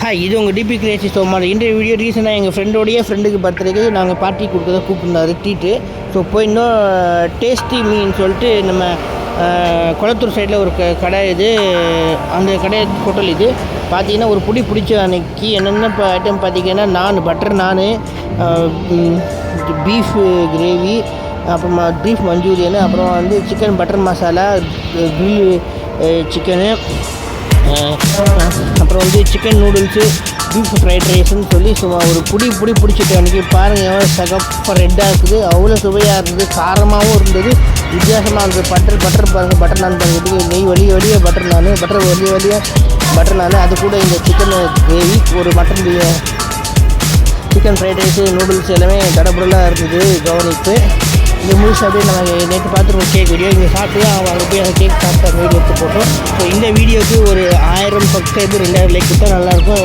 Hi, இது உங்கள் DP creation. So இந்த வீடியோ ரீசெண்டாக எங்கள் ஃப்ரெண்டுக்கு பர்த்டேக்கு நாங்கள் பார்ட்டி கொடுக்கறத கூப்பிட்டுருந்தாரு ட்ரீட்டு. ஸோ போய் இன்னும் டேஸ்டி மீன் சொல்லிட்டு நம்ம குளத்தூர் சைடில் ஒரு கடை, இது அந்த கடை ஹோட்டல். இது பார்த்தீங்கன்னா ஒரு பிடிச்ச அன்னைக்கு என்னென்ன ஐட்டம் பார்த்தீங்கன்னா பட்டர் நானு, பீஃப் கிரேவி, அப்புறமா பீஃப் மஞ்சூரியனு, அப்புறம் chicken butter masala, grill chicken, அப்புறம் சிக்கன் நூடுல்ஸு, பீஃப் ஃப்ரைட் ரைஸ்ன்னு சொல்லி சும்மா ஒரு பிடிச்சிட்டு அன்றைக்கி பாருங்கள் எவ்வளோ சகப்பாக ரெட்டாக இருக்குது. அவ்வளோ சுவையாக இருந்தது, காரமாகவும் இருந்தது, வித்தியாசமாக இருந்தது. பட்டர் பாருங்கள், பட்டர் நான் பாருங்கிறதுக்கு நெய் வழியாக பட்டர் வழியாக பட்டர் நான், அது கூட இந்த சிக்கன் கிரேவி, ஒரு mutton chicken fried rice, noodles எல்லாமே தடபுடலாக இருந்தது. கவனிப்பு இந்த முழுசு அப்படியே நாங்கள் நேற்று பார்த்துருக்கோம் கேக் வீடியோ. இங்கே சாப்பிட்டு அங்கே போய் அந்த கேக் சாப்பிட்டு அந்த வீடியோ எடுத்து போட்டோம். ஸோ இந்த வீடியோவுக்கு ஒரு 1000 சப்ஸ்கிரைபர் 2000 லைக் கொடுத்தா நல்லாயிருக்கும்.